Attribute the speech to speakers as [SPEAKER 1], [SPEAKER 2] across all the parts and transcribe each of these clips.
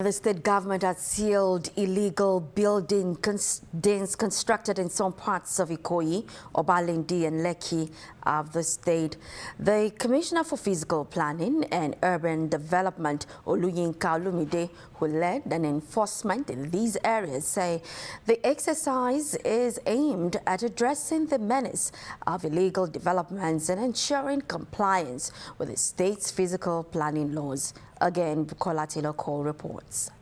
[SPEAKER 1] The state government has sealed illegal buildings constructed in some parts of Ikoyi, Obalende and Lekki of the state. The Commissioner for Physical Planning and Urban Development, Oluyinka Olumide, who led an enforcement in these areas, say the exercise is aimed at addressing the menace of illegal developments and ensuring compliance with the state's physical planning laws. Again, Bukola Taylor-Cole reports.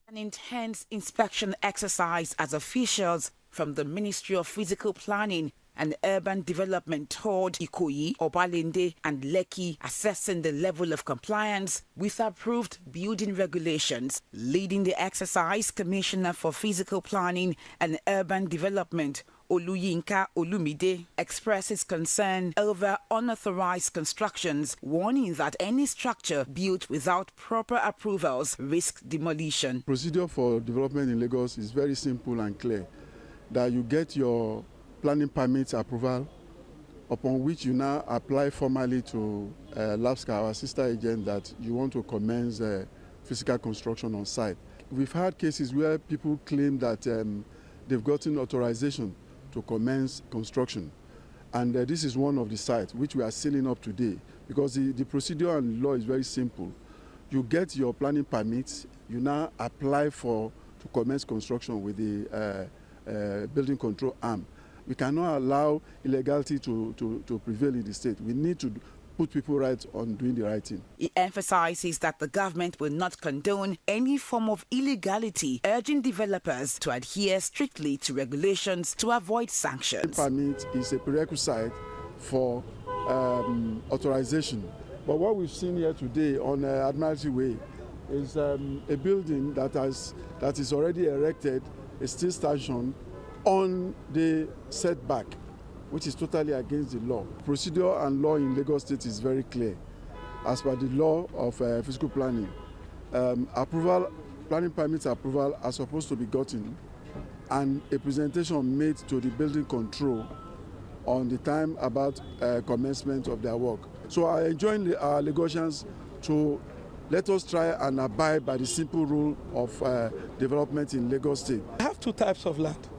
[SPEAKER 2] An intense inspection exercise as officials from the Ministry of Physical Planning and Urban Development toured Ikoyi, Obalende and Lekki, assessing the level of compliance with approved building regulations. Leading the exercise, Commissioner for Physical Planning and Urban Development, Oluyinka Olumide, expresses concern over unauthorized constructions, warning that any structure built without proper approvals risks demolition.
[SPEAKER 3] Procedure for development in Lagos is very simple and clear, that you get your planning permit approval, upon which you now apply formally to LAPSCA, our sister agent, that you want to commence physical construction on site. We've had cases where people claim that they've gotten authorization to commence construction, and this is one of the sites which we are sealing up today, because the procedure and law is very simple. You get your planning permit, you now apply to commence construction with the building control arm. We cannot allow illegality to prevail in the state. We need to put people right on doing the right thing.
[SPEAKER 2] He emphasizes that the government will not condone any form of illegality, urging developers to adhere strictly to regulations to avoid sanctions.
[SPEAKER 3] The permit is a prerequisite for authorization. But what we've seen here today on Admiralty Way is a building that is already erected, a steel station on the setback, which is totally against the law. Procedure and law in Lagos State is very clear. As per the law of physical planning, planning permits approval are supposed to be gotten and a presentation made to the building control on the time about commencement of their work. So I enjoin our Lagosians to let us try and abide by the simple rule of development in Lagos State.
[SPEAKER 4] We have two types of land.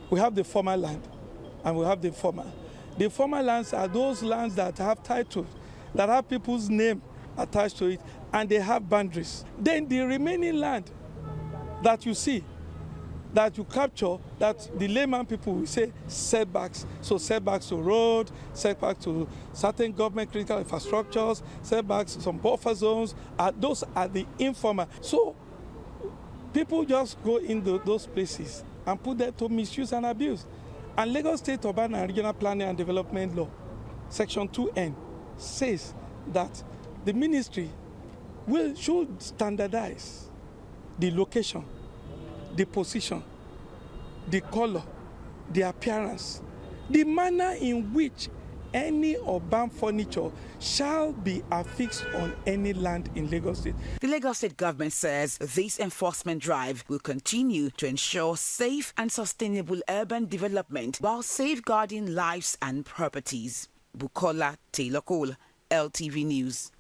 [SPEAKER 4] We have the formal land and we have the formal. The formal lands are those lands that have titles, that have people's name attached to it, and they have boundaries. Then the remaining land that you see, that you capture, that the layman people will say setbacks. So setbacks to road, setbacks to certain government critical infrastructures, setbacks to some buffer zones, those are the informal. So people just go into those places and put them to misuse and abuse. And Lagos State Urban and Regional Planning and Development Law, Section 2N, says that the ministry should standardize the location, the position, the color, the appearance, the manner in which any urban furniture shall be affixed on any land in Lagos State.
[SPEAKER 2] The Lagos State government says this enforcement drive will continue to ensure safe and sustainable urban development while safeguarding lives and properties. Bukola Taylor-Cole, LTV News.